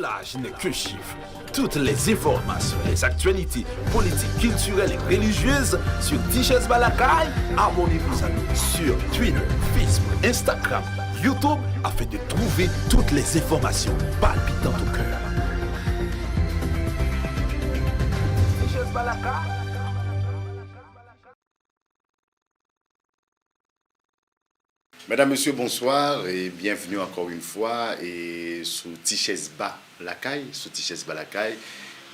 L'âge n'est qu'un chiffre. Toutes les informations, les actualités politiques, culturelles et religieuses sur Tichès Balakaï, abonnez-vous à nous sur Twitter, Facebook, Instagram, YouTube afin de trouver toutes les informations palpitantes au cœur. Tichès Balakaï. Mesdames, Messieurs, bonsoir et bienvenue encore une fois et sous Tichès Balakaï,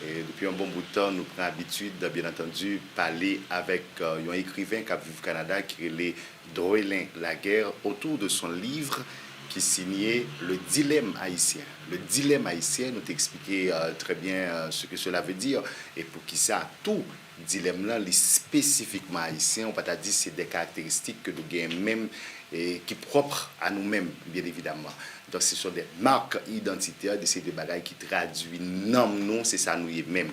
Et depuis un bon bout de temps, nous prenons l'habitude, bien entendu, parler avec un écrivain qui vit au Canada, qui est Droélin Laguerre, autour de son livre qui signait Le dilemme haïtien. Le dilemme haïtien, nous t'expliquer très bien ce que cela veut dire et pour qui ça, tout dilemme là, les spécifiquement haïtiens, on peut dire c'est des caractéristiques que nous gagnons même et qui propres à nous-mêmes, bien évidemment. Donc, ce sont des marques identitaires de ces deux bagages qui traduisent nous, c'est ça nous-mêmes.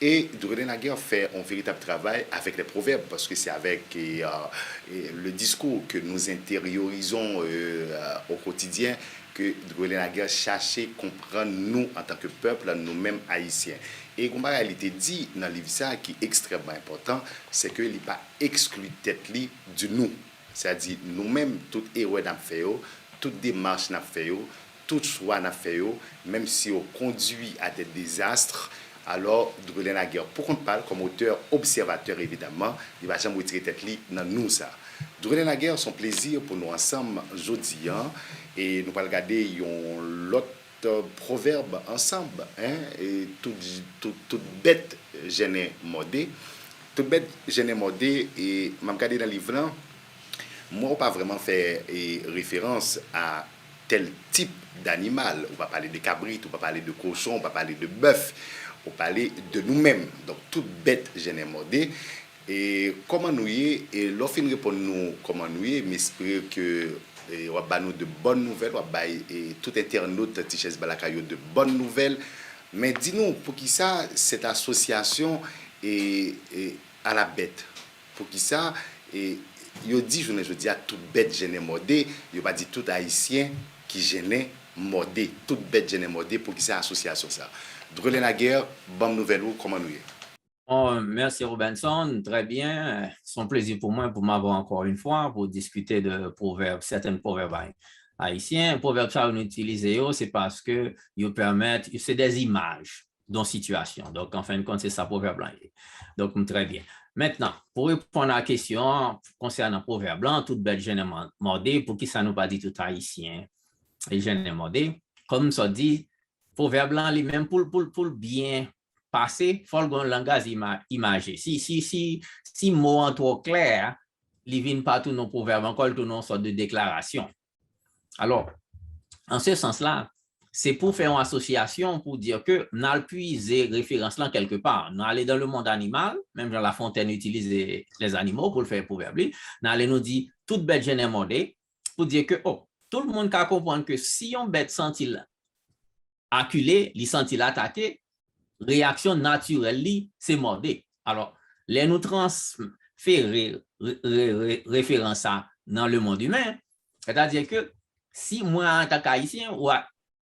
Et Droélin Laguerre fait un véritable travail avec les proverbes, parce que c'est avec le discours que nous intériorisons au quotidien que Droélin Laguerre cherche à comprendre nous en tant que peuple, nous-mêmes haïtiens. Et comme il était dit dans le livre ça, qui est extrêmement important, c'est qu'il n'est pas exclu tête du nous. C'est-à-dire nous-mêmes, tout héros n'a fait, toute démarche n'a fait, tout choix n'a fait, même si on conduit à des désastres, alors Droélin Laguerre, pour qu'on parle comme auteur observateur évidemment, il va jamais retirer tête dans nous ça. Droélin Laguerre, son plaisir pour nous ensemble aujourd'hui, et nous allons regarder l'autre proverbe ensemble, et toute bête gênée modée, toute bête gênée modée, et m'a regardé dans le livre là. Moi, on ne pas vraiment faire référence à tel type d'animal. On va parler de cabrit, on va parler de cochon, on va parler de bœuf, on va parler de nous-mêmes. Donc, toute bête gênée modée. Et comment nous y est, et l'offre répond nous comment nous y est, mais j'espère que on va nous de bonnes nouvelles, on va tout internaute Tichès Balakaï de bonnes nouvelles. Mais dis-nous, pour qui ça, cette association est à la bête? Pour qui ça, yo dit, je dis à toute bête gênée modée, yo pas dit tout haïtien qui gêné modé, toute bête gênée modé pour qui c'est association ça. Droélin Laguerre, bonne nouvelle ou comment nous y est? Oh, merci Robinson, très bien. C'est un plaisir pour moi pour m'avoir encore une fois pour discuter de proverbes, certains proverbes haïtiens. Les proverbes ça on utilise c'est parce que ils permettent, c'est des images d'une situation. Donc en fin de compte c'est ça proverbe là. Donc très bien. Maintenant, pour répondre à la question concernant le proverbe blanc, toute bête gênée mordée, pour qui ça nous pas dit tout haïtien et gênée mordée, comme ça dit, proverbe blanc lui-même pour bien passer, il faut un langage imagé. Si mot en trop clair, il vient pas tous nos proverbes, encore tout nos sortes de déclarations. Alors, en ce sens-là, c'est pour faire une association pour dire que nous allons puiser référence là quelque part. Nous allons dans le monde animal, même Jean La Fontaine utilise les animaux pour le faire proverbe. Nous allons nous dire toute bête gênée mordée pour dire que tout le monde peut comprendre que si on bête senti acculé, il senti attaqué, réaction naturelle, c'est mordé. Alors, les nous transférer référence dans le monde humain, c'est-à-dire que si moi, en tant qu'haïtien, ou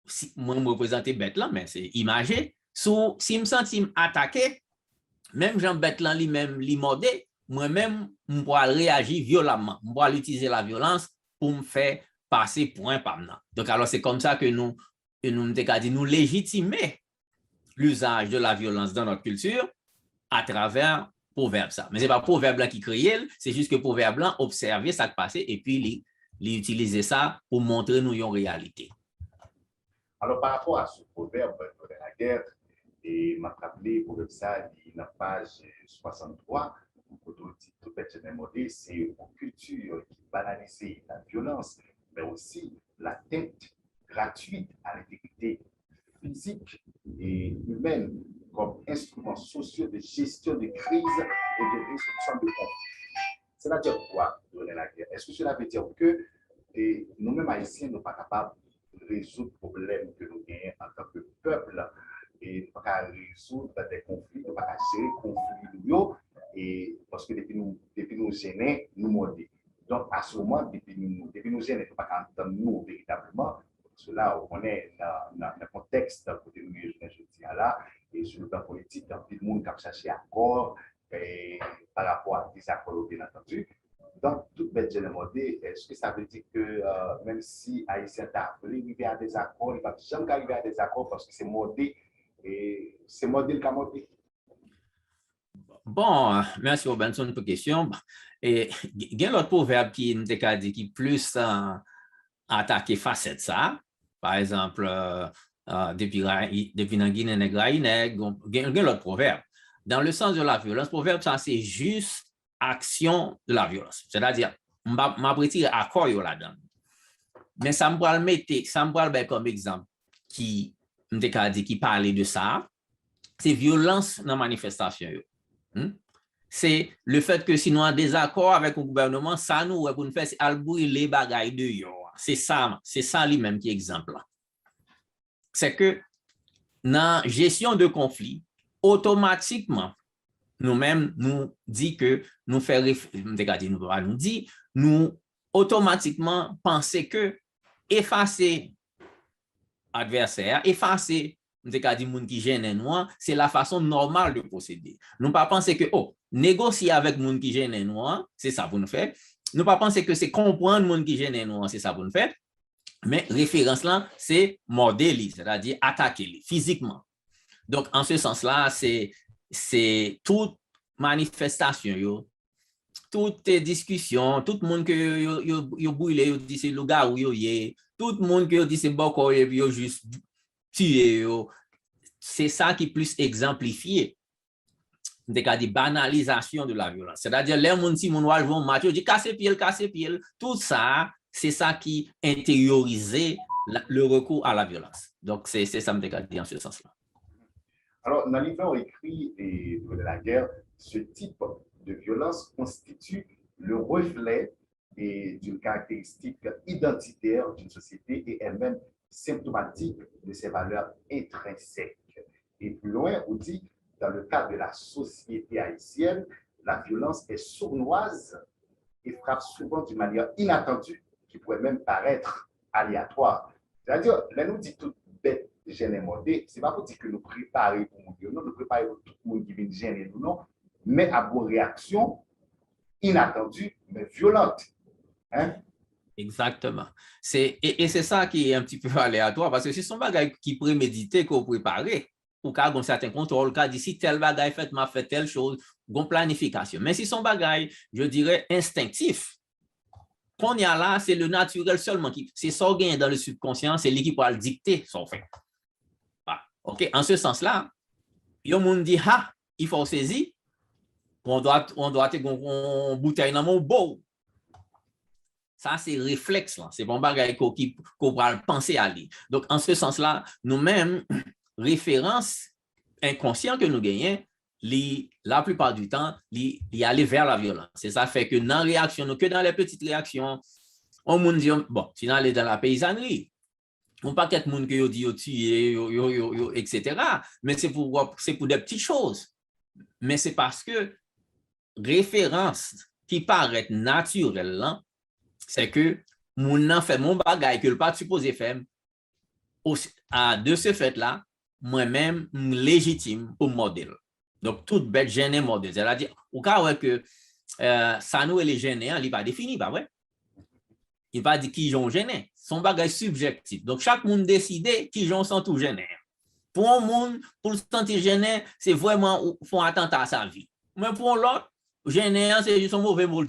si moi, je me représente bête là, mais c'est imagé, si je me sens attaqué, même Jean bête là, lui-même, lui mordé, moi-même, je pourrais réagir violemment. Je pourrais utiliser la violence pour me faire passer point par là. Donc, alors, c'est comme ça que nous légitimer l'usage de la violence dans notre culture à travers proverbe ça. Mais ce n'est pas proverbe là qui crée, c'est juste que proverbe là observer ça qui passe et puis utiliser ça pour montrer nous une réalité. Alors, par rapport à ce proverbe de la guerre, et m'a rappelé proverbe ça, dans la page 63, tout bête gênée modée, c'est une culture qui banalise la violence, mais aussi l'atteinte gratuite à l'intégrité physique et humaine comme instruments sociaux de gestion de crise et de résolution de conflits. C'est-à-dire quoi, Droélin Laguerre? Est-ce que cela veut dire que nous-mêmes haïtiens ne sommes pas capables de résoudre le problème que nous gagnons en tant que peuple et ne sommes pas résoudre des conflits, ne sommes pas gérer les conflits et parce que depuis nous gêner, nous morder. Donc à ce moment, depuis nous gêner, ne sommes pas entendre nous véritablement. Cela, on est dans le contexte là, et sur le plan politique, il y a plus de monde qui a cherché accord par rapport à des accords, bien entendu. Donc, toute bête généralité, est-ce que ça veut dire que même si Haïtien t'a arrivé à des accords, il ne va jamais arriver à des accords parce que c'est modé et c'est modé le cas modé? Bon, merci Robinson pour la question. Et il y a l'autre proverbe qui me dit qui plus attaqué facette ça. Par exemple, depuis la Guinée, il y a l'autre proverbe. Dans le sens de la violence, proverbe, ça, c'est juste action de la violence. C'est-à-dire, je vais accord là-dedans. Mais ça me va le mettre, ça me va le comme exemple qui parlait de ça, c'est violence dans la manifestation. C'est le fait que si nous avons des accords avec le gouvernement, ça nous pour nous faire c'est albouiller les bagailles de yo. C'est ça lui-même qui est exemple là. C'est que dans la gestion de conflit, automatiquement, nous-mêmes, nous dit que nous automatiquement penser que effacer adversaire, effacer moun qui gêne nous, c'est la façon normale de procéder. Nous pas penser que négocier avec moun qui gêne nous, c'est ça pour nous faire. Nous pas penser que c'est comprendre moun qui gêne nous, c'est ça pour nous faire. Mais référence là, c'est morder, c'est-à-dire attaquer physiquement. Donc en ce sens-là, c'est toute manifestation, toute discussion, tout le monde que yo brûlé, yo dit c'est le gars où yo yé, tout le monde que dit c'est beaucoup et yo juste tué, c'est ça qui est plus exemplifié des cas de banalisation de la violence. C'est-à-dire les gens si mon vont match, dit casser pied, tout ça, c'est ça qui intériorisait le recours à la violence. Donc c'est ça me dit en ce sens-là. Alors, dans le livre écrit de la guerre, ce type de violence constitue le reflet d'une caractéristique identitaire d'une société et est même symptomatique de ses valeurs intrinsèques. Et plus loin, on dit, dans le cadre de la société haïtienne, la violence est sournoise et frappe souvent d'une manière inattendue, qui pourrait même paraître aléatoire. C'est-à-dire, là, nous dit toute bête gêner modé, c'est pas pour dire que nous préparons pour nous, nous préparons pour tout le monde qui vient gêner nous, non, mais à une réaction inattendue, mais violente. Hein? Exactement. Et c'est ça qui est un petit peu aléatoire, parce que si son bagage qui prémédité, qu'on prépare, ou qu'il y a un certain contrôle, qu'il d'ici tel bagage fait, m'a fait telle chose, une planification. Mais si son bagage, je dirais, instinctif, qu'on y a là, c'est le naturel seulement, c'est ça qui dans le subconscient, c'est lui qui pourra le dicter, son fait. OK, en ce sens-là, il y a un monde dit, il faut saisir, on doit une bouteille dans mon beau. Ça, c'est réflexe, là. C'est bon bagage qu'on va penser à lui. Donc, en ce sens-là, nous-mêmes, référence inconsciente que nous gagnons, la plupart du temps, il aller vers la violence. Et ça fait que dans la réaction, que dans les petites réactions, on nous dit, bon, si on est dans la paysannerie, on pas qu'être monde que yo dit yo tuer etc. Mais c'est pour des petites choses. Mais c'est parce que référence qui paraît naturelle, c'est que mon fait mon bagage que le pas supposé faire. De ce fait-là, moi-même légitime pour modèle. Donc toute bête gênée modèle. C'est-à-dire au cas où que ça nous les gênés, il pas défini, pas vrai? Il va dire qui j'ont gêné. Son bagage subjectif. Donc, chaque monde décide qui j'ont sont tout gêné. Pour un monde, pour le sentir gêné, c'est vraiment font attentat à sa vie. Mais pour l'autre, gêné, c'est juste un mauvais mot.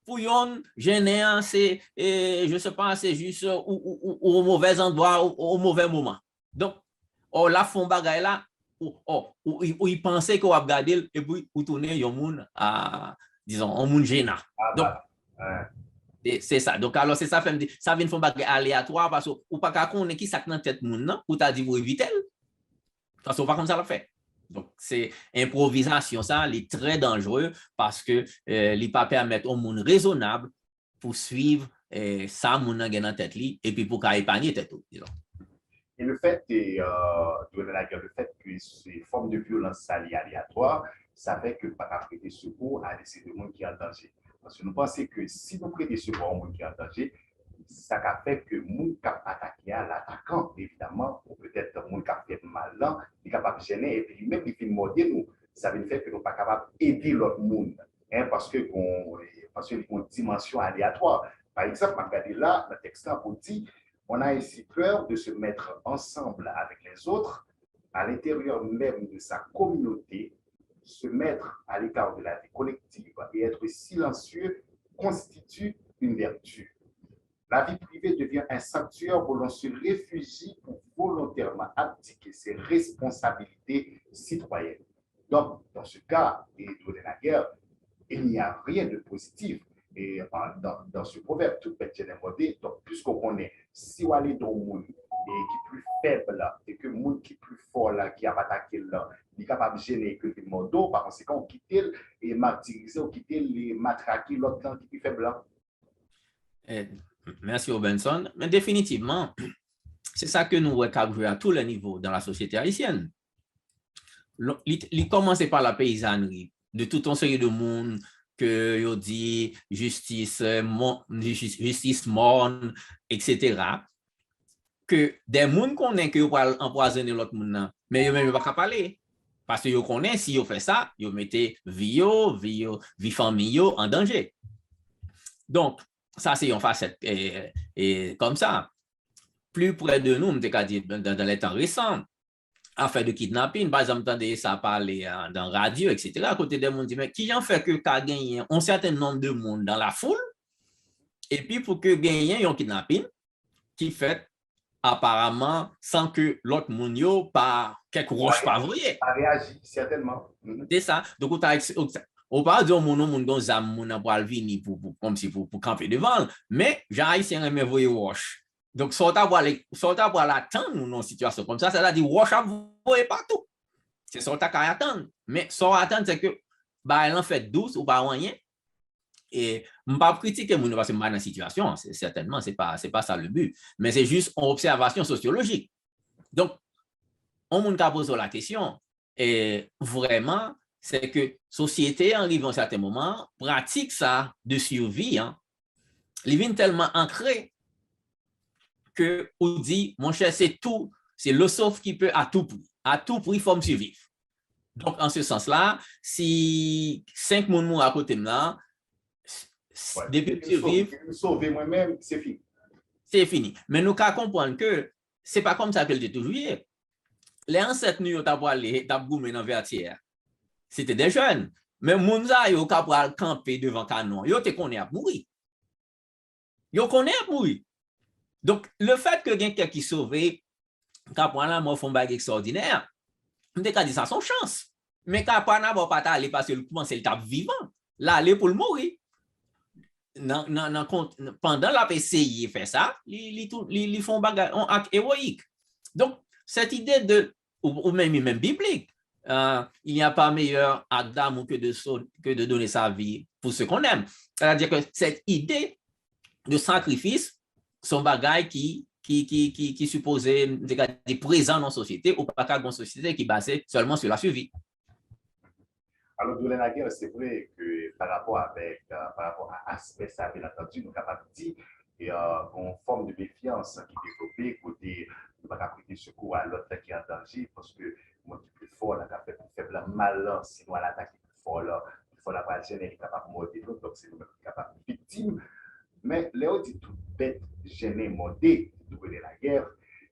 Pour yon, gêné, c'est, je sais pas, c'est juste au mauvais endroit, au mauvais moment. Donc, là, font bagage là, où il pensait qu'on va regarder et puis où tourner yon monde à, disons, un monde gênant. Donc, c'est ça. Donc, alors, c'est ça, ça vient de faire aléatoire parce que ou pas qu'à connaître qui ça dans tête moun nan, ou t'as dit vous éviter. Parce qu'on pas comme ça le fait. Donc, c'est improvisation, ça, il est très dangereux parce que il pas permettre au monde raisonnable pour suivre ça moun nan gen dans tête li et puis pour qu'à épargner tête tout, disons. Et le fait le fait que ces formes de violence aléatoires, ça fait que pas prêter secours à des monde qui est en danger. Parce que nous pensons que si nous prêtons secours à un monde qui est en danger, ça a fait que le monde qui a attaqué à l'attaquant, évidemment, ou peut-être le monde qui a fait mal là, il capable de gêner, et puis même il fait morder nous. Ça veut dire que nous ne sommes pas capables d'aider l'autre monde, hein, parce qu'il y a une dimension aléatoire. Par exemple, regardez là, le texte on dit, on a ainsi peur de se mettre ensemble avec les autres, à l'intérieur même de sa communauté, se mettre à l'écart de la vie collective et être silencieux constitue une vertu. La vie privée devient un sanctuaire où l'on se réfugie pour volontairement abdiquer ses responsabilités citoyennes. Donc, dans ce cas, et de la guerre, il n'y a rien de positif. Et dans ce proverbe, tout peut être modé. Donc, puisqu'on connaît, si on est dans le monde et qui est plus faible là, et que le monde qui est plus fort là, qui a attaqué là, il est capable de gêner que le monde, par conséquent, on quitte et martyriser, on quitte les matraquer l'autre qui est plus faible là. Merci Robinson. Mais définitivement, c'est ça que nous voyons à tous les niveaux dans la société haïtienne. Il commence par la paysannerie de tout un série de monde que on dit justice morne, etc. Que des gens connaissent que vous empoisonner l'autre monde, mais ils ne peuvent pas parler. Parce que vous connaissez, si vous faites ça, vous mettez vie famille en danger. Donc, ça, c'est une facette. Et comme ça, plus près de nous, dans les temps récents, affaire de kidnapping, par exemple, entendez ça parler dans la radio, etc. À côté des gens disent, mais qui en fait que qu'a gagné un certain nombre de monde dans la foule, et puis pour que gagner un kidnapping, qui fait apparemment sans que l'autre monde yo par quelque roche pas voyé. A réagi, certainement. C'est ça. Donc, on parle de mon don zam mon pour venir comme si pour camper devant, mais j'ai haïtien aimé voyer roche. Donc, sorta pour l'attendre dans une situation comme ça, c'est-à-dire roche à voyer partout. C'est sorta qu'à attendre. Mais sorta attendre, c'est que bah elle en fait douce ou pas rien. Et je ne pas critiquer mon parce que dans la situation, certainement, c'est pas ça le but, mais c'est juste une observation sociologique. Donc, on m'a posé la question, et vraiment, c'est que la société, en arrivant à un certain moment, pratique ça de survie. Hein. Il vient tellement ancré que on dit, mon cher, c'est tout, c'est le sauf qui peut à tout prix, il faut me survivre. Donc, en ce sens-là, si 5 personnes mourent à côté de moi, depuis que survivre, sauver moi-même, c'est fini. C'est fini. Mais nous devons comprendre que ce n'est pas comme ça qu'elle était toujours. Les ancêtres nous ont allé dans la vertière. C'était des jeunes. Mais les gens qui ont camper devant le canon, ils ont connaissent à mourir. Ils connaissent à mourir. Donc, le fait que quelqu'un qui sauve, quand on a un fond extraordinaire, on peut dire ça son chance. Mais quand on n'a pas aller parce que c'est le tape vivant, là, aller pour le mourir. Pendant la PCI fait ça, ils font un acte héroïque. Donc, cette idée ou même biblique, il n'y a pas meilleur acte d'amour que de donner sa vie pour ce qu'on aime. C'est-à-dire que cette idée de sacrifice, son bagage qui supposait être présent dans la société ou pas dans une société qui est basée seulement sur la survie. Alors, durant la guerre, c'est vrai que par rapport à l'aspect, ça, bien entendu, nous sommes capables de dire une forme de méfiance qui est développée côté de ne pas prêter secours à l'autre qui est en danger parce que moi qui est plus fort, là, qui a fait plus faible mal, sinon à l'attaque est plus fort, là, il faut la base gênée, il est capable de morder l'autre, donc c'est nous-mêmes qui sommes capables de victime. Mais Léo dit tout bête, gêné, mordé, durant la guerre.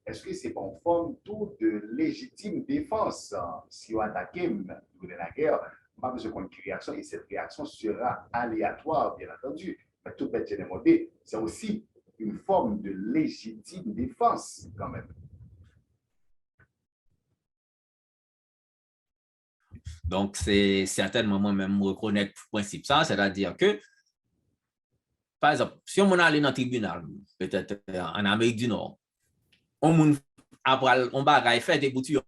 Est-ce que c'est pas une forme tout de légitime défense si on attaque durant la guerre? Pas besoin qu'on ait une réaction et cette réaction sera aléatoire, bien entendu. Mais tout bête gêné, mordé, c'est aussi une forme de légitime défense quand même. Donc, c'est certainement moi-même reconnaître le principe ça, c'est-à-dire que, par exemple, si on allait dans le tribunal, peut-être en Amérique du Nord, on va faire des boutures,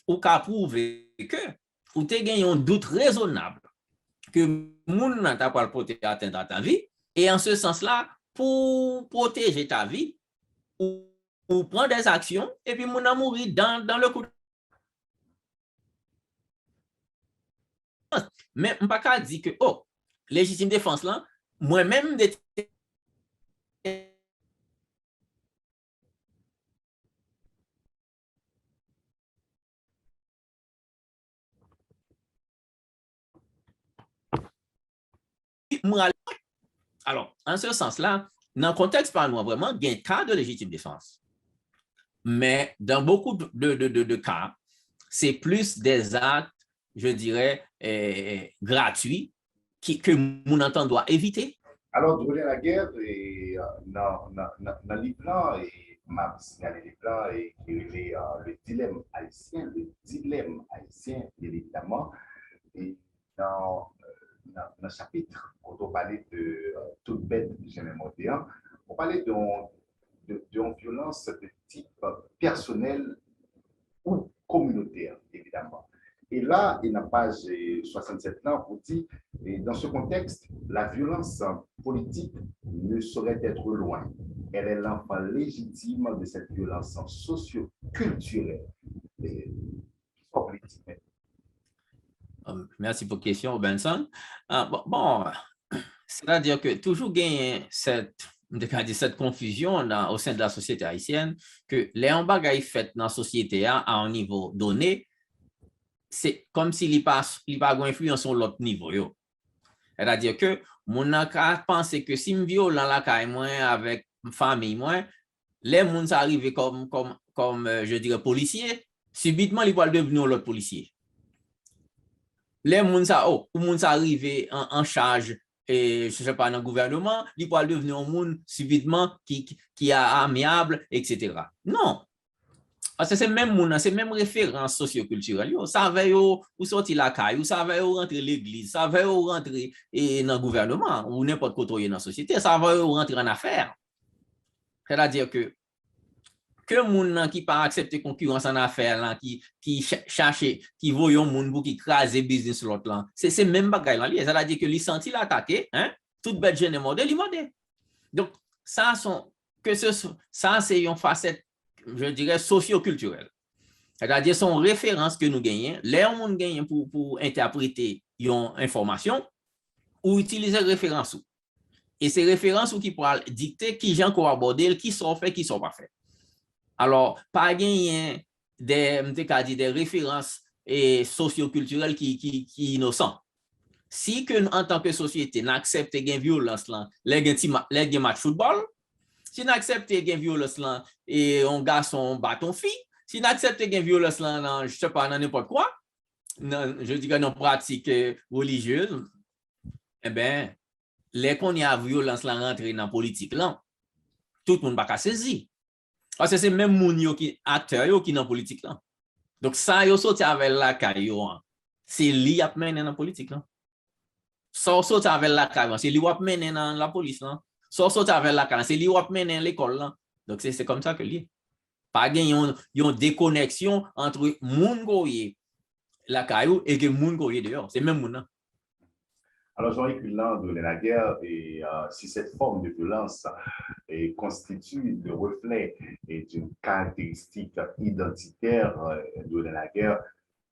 ou qu'à prouver que, ou tu gagné un doute raisonnable que moun n'a pas porter atteinte à ta vie, et en ce sens-là, pour protéger ta vie, ou prendre des actions, et puis moun a mourir dans le coup. Mais on ne peut pas dire que, oh, légitime défense là, moi-même, Alors, en ce sens-là, dans le contexte par nous, vraiment, il y a un cas de légitime défense. Mais dans beaucoup de cas, c'est plus des actes, je dirais, gratuits que mon entend doit éviter. Alors, durant la guerre, dans le livre, et m'a signalé les plans et qui est le dilemme haïtien, bien évidemment, et dans le chapitre, quand on parlait de toute bête jamais moderne, on parlait d'une violence de type personnel ou communautaire, évidemment. Et là, il n'a pas 67 ans, on dit, et dans ce contexte, la violence politique ne saurait être loin. Elle est l'enfant légitime de cette violence socio-culturelle. Merci pour la question, Benson. Bon, c'est-à-dire que toujours gagner cette confusion au sein de la société haïtienne, que les bagailles faites dans la société à un niveau donné, c'est comme s'il n'y a pas d'influence sur l'autre niveau. C'est-à-dire que mon a pensé que si je suis violent la caille moi avec famille moi, les gens arrivent comme je dirais policier, subitement ils vont devenir l'autre policier. Les gens arrivent en charge et je sais pas dans le gouvernement, ils vont devenir un monde subitement qui est amiable, etc. Non. Parce que c'est même référence socioculturelle. Vous savez où sortir la caille, vous savez où rentrer l'église, vous savez où rentrer dans le gouvernement ou n'importe quoi dans la société, vous savez où rentrer en affaires. C'est-à-dire que moun qui pas accepter concurrence en affaires là, qui cherche, qui voit un monde pour qui crase business l'autre là, c'est même bagaille là. C'est-à-dire que les senti l'attaquer, hein, toute bête jeune modèle, il modèle. Donc ça c'est une facette, je dirais, socio-culturelle. C'est-à-dire son référence que nous gagnons, les gens gagnent pour interpréter une information ou utiliser référence. Et ces références qui pourraient dicter qui gens qu'on aborder, qui sont faits, qui sont pas faits. Alors, pas gagner des références socio-culturelles qui innocents. Si que en tant que société n'accepte une violence là, les match football, si n'accepte une violence là et on garçon bâton fille, si n'accepte une violence là, je sais pas dans n'importe quoi, je dis que dans pratique religieuse, eh bien, les qu'on y a violence là rentrer dans la politique là, tout le monde va saisir. Parce que c'est même moun qui acteur qui dans la politique là. Donc ça yo sorti avec la caillou, c'est lui a mené dans la politique là. Ça sorti avec la caillou, c'est lui a mené dans la police là. Ça sorti avec la caillou, c'est lui a mené l'école là. Donc c'est comme ça que lui. Pas gagner une déconnexion entre moun goye la caillou et que moun goye dehors, c'est même moun là. Alors, Jean-Yves Hulin de la guerre, et si cette forme de violence constitue le reflet d'une caractéristique identitaire de la guerre,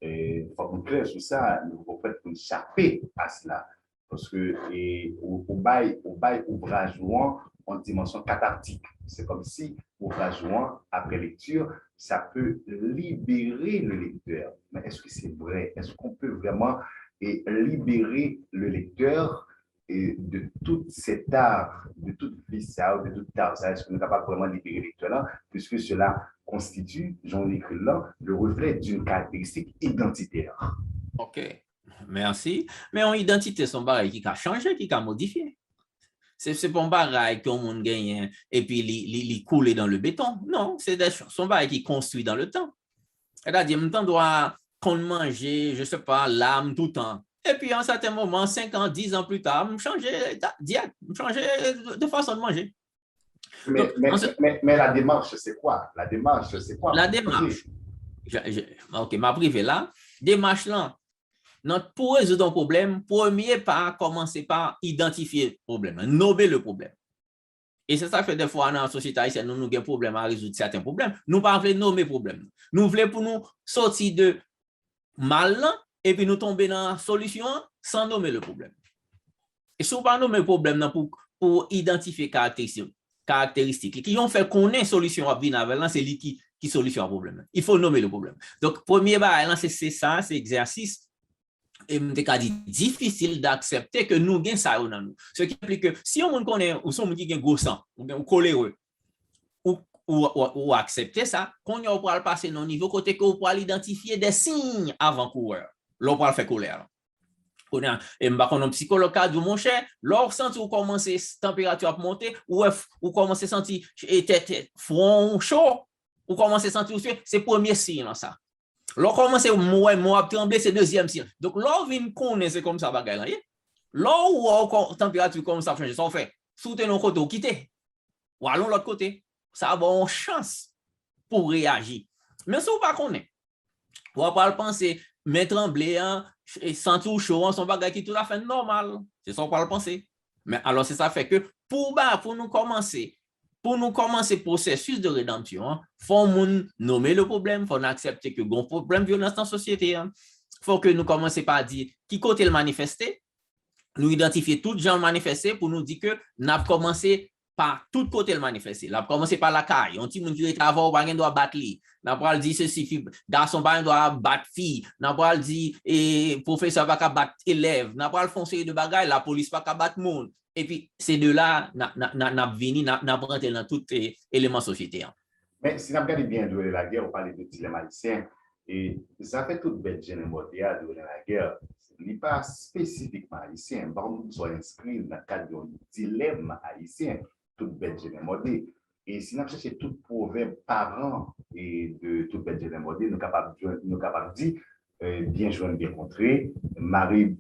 il faut qu'on claire sur ça, nous faut faire pour échapper à cela. Parce que au bail ouvrage jouant en dimension cathartique. C'est comme si ouvrage jouant, après lecture, ça peut libérer le lecteur. Mais est-ce que c'est vrai? Est-ce qu'on peut vraiment libérer le lecteur de tout cet art, de toute ficelle, de tout art? Est-ce qu'on est capable vraiment de libérer le lecteur là, puisque cela constitue, j'en ai écrit là, le reflet d'une caractéristique identitaire? OK, merci. Mais en identité, son baril qui a changé, qui a modifié. C'est pas un baril qu'on monde gagne et puis il coule dans le béton. Non, c'est son baril qui construit dans le temps. C'est-à-dire, en temps doit qu'on mangeait, je ne sais pas, l'âme tout le temps. Et puis, à un certain moment, 5 ans, 10 ans plus tard, je changeais de diète, je changeais de façon de manger. Mais la démarche, c'est quoi? La démarche, c'est quoi? La démarche. OK, ma privée là. Démarche là. Pour résoudre un problème, premier pas, commencer par identifier le problème, nommer le problème. Et c'est ça que fait des fois dans la société haïtienne, nous avons des problèmes à résoudre certains problèmes. Nous ne voulons pas nommer le problème. Nous voulons pour nous sortir de mal et puis nous tomber dans la solution sans nommer le problème. Et si on ne pas nommer le problème pour identifier caractéristiques qui ont fait qu'on ait une solution à venir avec, c'est lui qui solution au problème. Il faut nommer le problème. Donc, premier c'est ça, c'est exercice et m'te dit difficile d'accepter que nous gagnons ça dans nous. Ce qui implique que si on connaît ou son qui gagne gros sang ou coléreux ou accepter ça, qu'on y va passer dans niveau côté que vous pouvez identifier des signes avant-coureurs. L'on peut faire colère. Et un psychologue a dit, mon cher, lorsque vous commencez la température à monter, ou commencez à sentir front chaud, ou commencez à sentir, c'est le premier signe. Ça. Lorsque vous commencez à trembler, c'est le deuxième signe. Donc, lorsque vous connaissez comme ça, lorsque la température commence à changer, ça fait, soutenez nos côtés, quittez, ou allons de l'autre côté. Ça a une chance pour réagir. Mais si vous ne connaissez pas, vous ne pouvez pas penser, mettre trembler, et sentir chaud, son bagage qui est tout à fait normal. C'est ça qu'on peut le penser. Mais alors, c'est ça fait que pour nous commencer le processus de rédemption, il faut nommer le problème, il faut accepter que il y a un problème de violence dans la société. Il faut que nous commencions par dire qui côté le manifester, nous identifier tout gens manifester pour nous dire que nous avons commencé par tout côté le manifester. Nous avons commencé par la caille. On dit que nous avons doit battre lui. Nous avons dit ceci, garçon doit battre fille. Nous avons dit professeur va battre élève. Nous avons foncé de bagaille, la police pas battre monde. Et puis c'est de là nous venu nous rentré dans tout élément société. Mais si nous regardons bien de la guerre, on parle de dilemme haïtien et ça fait toute belle gêne mondiale de la guerre. Il n'est pas spécifiquement haïtien. Bon, nous sommes inscrits dans le cadre d'un dilemme haïtien. Toute bête génémodée. Et si nous cherchons tout proverbe parent et de toute bête génémodée, nous sommes capables de dire bien joindre, bien contré. Marie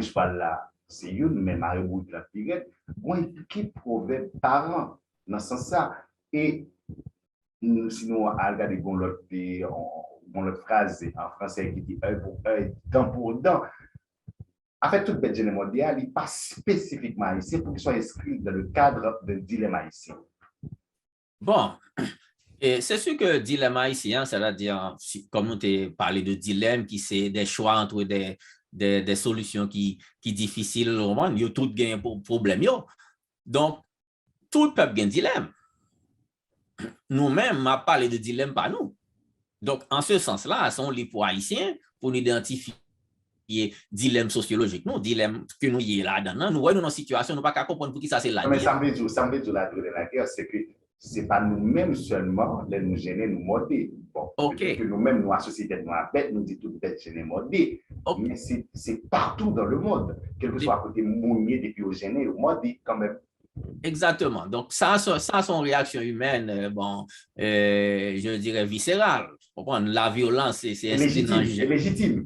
cheval là, c'est une, mais Marie bout la pirette. Moi, qui proverbe parent dans ce sens-là. Et si nous regardons l'autre phrase en français qui dit œil pour œil, dent pour dent. En fait, toute bête mondiale, il n'est pas spécifiquement haïtien pour qu'il soit inscrit dans le cadre d'un dilemme haïtien. Bon, c'est sûr que dilemme haïtien, c'est-à-dire, comme nous avons parlé de dilemme, qui c'est des choix entre des solutions qui difficiles, il y a tout un problème. Donc, tout peuple a un dilemme. Nous-mêmes, on a parlé de dilemme par nous. Donc, en ce sens-là, sont les pour haïtiens pour identifier dilemme sociologique, non, dilemme que nous y est là-dedans, nous voyons dans une situation, nous ne pouvons pas comprendre pour qui ça c'est là. Mais ça me dit la guerre, c'est que ce n'est pas nous-mêmes seulement, les nous gêner, nous modder. Bon, okay. Que nous-mêmes, nous, la société, nous, la bête, nous dit tout bête, gêner, modder. Okay. Mais c'est partout dans le monde, quel que soit à côté mounier, depuis au gêner, ou modder quand même. Exactement. Donc, ça son réaction humaine, bon, je dirais viscérale. La violence, c'est légitime.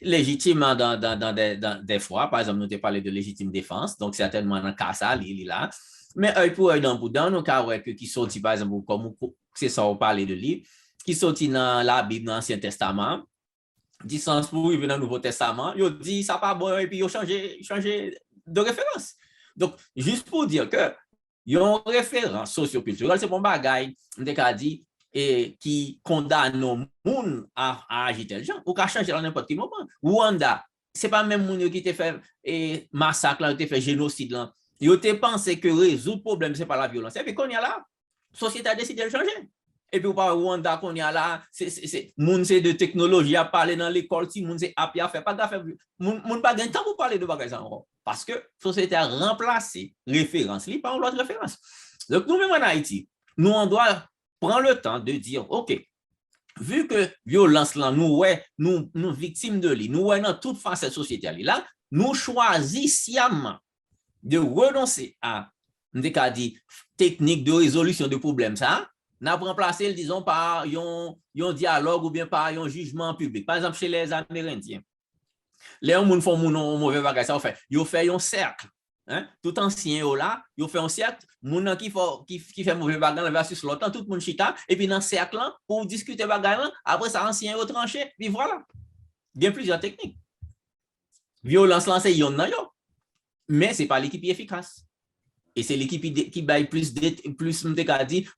Légitime dans des fois, par exemple, nous avons parlé de légitime défense, donc certainement dans le cas ça, il est là. Mais œil pour œil, dans nous avons qui sorti, par exemple, comme c'est ça, on parlait de lui, qui sorti dans la Bible, dans l'Ancien Testament, distance pour il dans le Nouveau Testament, il dit ça pas bon, et puis il a changé de référence. Donc, juste pour dire que il y a une référence socioculturelle, c'est bon bagaille, on a dit, et qui condamne nos gens à agir tel genre, ou qu'à changer à n'importe quel moment. Rwanda, c'est pas même moun qui te fait massacre, qui te fait génocide là. Ils te pensé que résoudre le problème, c'est pas la violence. Et puis qu'on y a là, la société a décidé de changer. Et puis, par Rwanda, qu'on y a là, c'est de technologie à parler dans l'école, si moun c'est appris à faire, pas d'affaire. Moun pas de temps pour parler de bagages encore. Parce que la société a remplacé référence, par l'autre référence. Donc, nous-mêmes en Haïti, nous, on doit prendre le temps de dire, OK, vu que violence là, nous victimes de lui, nous dans toute facette sociétale là, nous choisissons de renoncer à une technique de résolution de problèmes, ça, nous avons remplacé, disons, par un dialogue ou bien par un jugement public. Par exemple, chez les Amérindiens, les gens font un mauvais bagage, ça fait, ils font un cercle. Hein? Tout ancien là, ils font un cercle, moun qui fait mauvais bagage versus l'autre, tout le monde chita, et puis dans le cercle pour discuter bagage, après ça ancien au tranché, puis voilà. Il y a plusieurs techniques. Violence lancée, il y en a, mais ce n'est pas l'équipe efficace. Et c'est l'équipe qui baille plus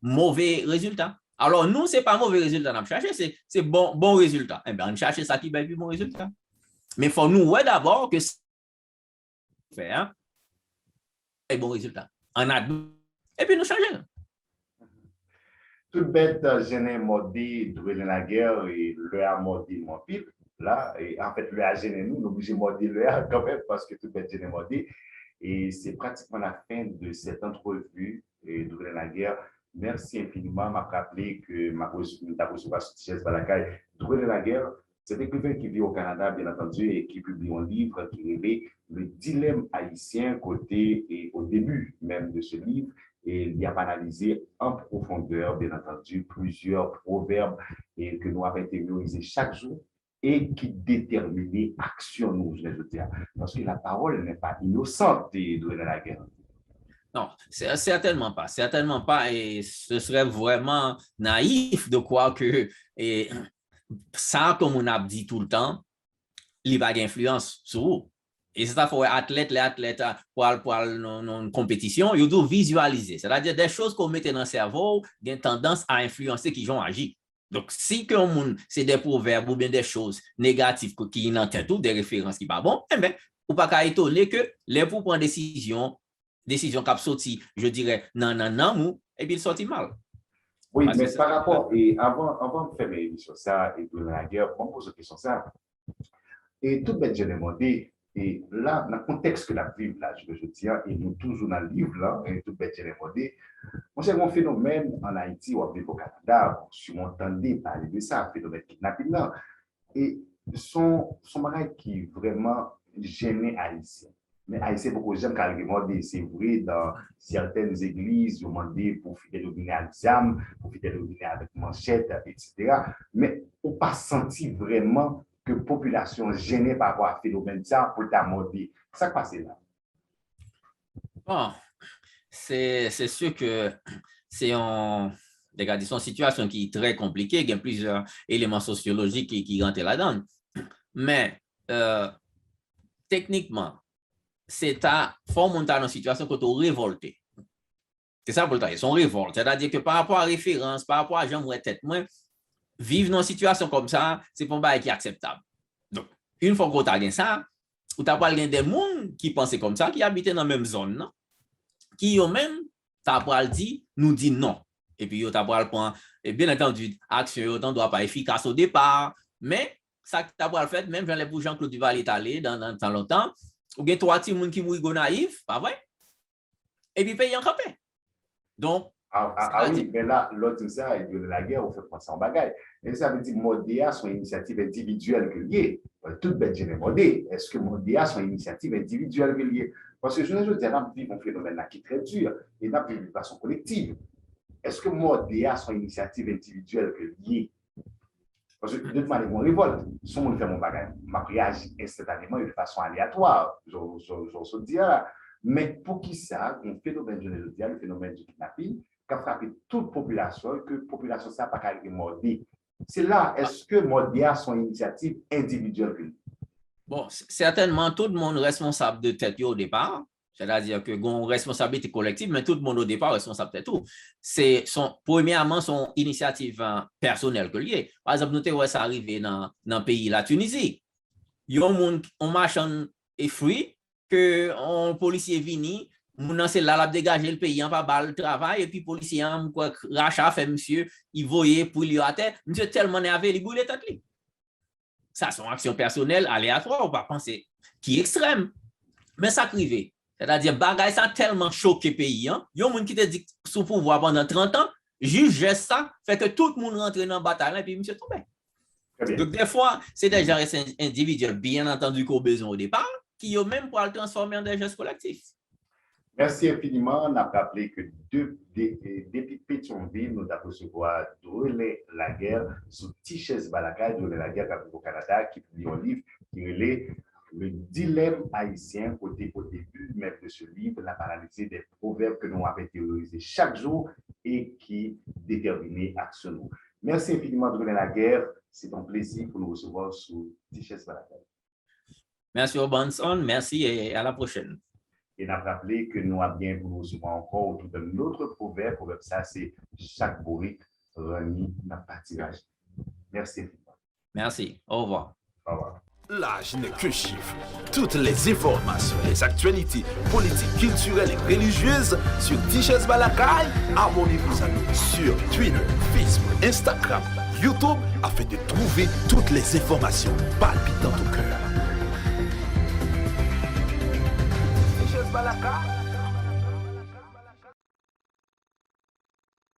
mauvais résultat. Alors, nous, ce n'est pas mauvais résultat à chercher, c'est bon résultat. Eh bien, on cherche ça qui baille plus bon résultat. Mais il faut nous d'abord que c'est faire un bon résultat. Et puis nous changeons. Toute bête gênée modée, dans la guerre et le a modé mon pile. là, et en fait, le A gêné nous, nous obligés de morder le A quand même, parce que tout bête gêné mordé. Et c'est pratiquement la fin de cette entrevue de la guerre. Merci infiniment. M'a rappelé que ma recevoir sur Tichès Balakaï. Doué la guerre, c'est écrivain qui vit au Canada, bien entendu, et qui publie un livre qui révèle le dilemme haïtien côté et au début même de ce livre. Et il y a analysé en profondeur, bien entendu, plusieurs proverbes et que nous avons intériorisés chaque jour et qui déterminent l'action nous, je veux dire. Parce que la parole n'est pas innocente de la guerre. Non, certainement pas. Certainement pas. Et ce serait vraiment naïf de croire que ça, comme on a dit tout le temps, il va avoir influence sur vous. Et c'est ça, pour les athlètes, pour une compétition, ils doivent visualiser. C'est-à-dire des choses qu'on met dans le cerveau, qui ont tendance à influencer qui vont agir. Donc, si c'est des proverbes ou bien des choses négatives qui n'ont pas des références qui ne sont pas bonnes, eh bien, on ne peut pas étonner que les pour prendre décision qui a sorti, je dirais, non, et puis il sortit mal. Oui, mais par rapport, et avant de faire mes émissions, ça, et de la guerre, on pose une question ça. Et tout bête, j'ai demandé, et là, dans le contexte que la vivre, là, je tiens, et nous toujours dans le livre, là, et tout bête, j'ai demandé, on sait un phénomène en Haïti ou au Canada, si on entendait parler de ça, un phénomène kidnapping là, et son mariage qui vraiment gêné Haïtien. Mais Haïtien, beaucoup de gens qui ont demandé, c'est vrai, dans certaines églises, ils ont demandé pour fidèles dominer à l'examen, pour fidèles dominer avec manchette, etc. Mais on n'a pas senti vraiment que la population gênée par rapport à ce phénomène ça pour t'amender. Ça qui passe là. Bon, c'est sûr que c'est une situation qui est très compliquée, il y a plusieurs éléments sociologiques qui rentrent là-dedans. Mais techniquement, c'est à faut monter dans une situation que tu es révolté. C'est ça pour le temps, ils sont révoltés. C'est-à-dire que par rapport à référence, par rapport à j'aimerais tête, moi, vivre dans une situation comme ça, c'est pas un bail qui est acceptable. Donc, une fois que tu as gagné ça, tu as pas des gens qui pensaient comme ça, qui habitaient dans la même zone, non? Qui eux-mêmes, tu as dit, nous dit non. Et puis, tu as pas le point, et bien entendu, action, ne doit pas être efficace au départ, mais ça tu as pas le fait, même pour Jean-Claude Duval est allé dans longtemps, ou bien trois petits gens qui mourent naïfs, pas vrai? Et puis, payer en campé. Donc, oui, mais là, l'autre, ça, et de la guerre, on fait penser en bagaille. Et ça veut dire que Modéa, son initiative individuelle que liée. Toute bête, j'ai demandé, est-ce que Modéa, son initiative individuelle que liée? Parce que je veux dire, on vit un phénomène là qui est très dur, et on vit de façon collective. Est-ce que Modéa, son initiative individuelle que liée? Parce que de toute manière, on révolte. Si on fait mon bagage, ma réagit instantanément et de façon aléatoire. Je veux dire, mais pour qui ça, un phénomène de le phénomène du kidnapping, qui a frappé toute population, que la population n'a pas été mordée. C'est là, est-ce que Modé a son initiative individuelle? Bon, certainement, tout le monde est responsable de tête au départ. C'est-à-dire que une responsabilité collective, mais tout le monde au départ est responsable de tout. C'est premièrement son initiative personnelle que lié. Par exemple, nous avons ça arrivé dans le pays, la Tunisie. Il y a un marchand et fruit que un policier vini, mon c'est là, dégager le pays, pas balle travail, et puis policier, rachat fait monsieur, il voyait pour lui à terre, monsieur tellement énervé, il boule tête. Ça, c'est une action personnelle aléatoire, on va penser, qui est extrême. Mais ça privé. C'est-à-dire, bagay ça tellement choqué le pays. Il y a un monde qui te dit sous pouvoir pendant 30 ans, juge ça, fait que tout le monde rentre dans la bataille, et puis monsieur tombe. Donc, des fois, c'est des gens individuels, bien entendu, qu'on a besoin au départ, qui ont même pour le transformer en des gestes collectifs. Merci infiniment. On a rappelé que depuis Pétionville, nous avons recevoir Doué la guerre sous Tichès Balakaï, Doué la guerre au Canada, qui publie un livre qui relève le dilemme haïtien au début même de ce livre, la paralysée des proverbes que nous avons théorisés chaque jour et qui déterminent l'action. Merci infiniment Doué la guerre. C'est un plaisir pour nous recevoir sous Tichès Balakaï. Merci Robinson, merci et à la prochaine. Et nous avons rappelé que nous avons bien pour nous recevoir encore autour de notre proverbe. Proverbe, ça, c'est chaque bourrique remis dans le pâturage. Merci. Merci. Au revoir. Au revoir. L'âge n'est que chiffre. Toutes les informations, les actualités politiques, culturelles et religieuses sur Tichès Balakaï. Abonnez-vous à nous sur Twitter, Facebook, Instagram, YouTube afin de trouver toutes les informations palpitantes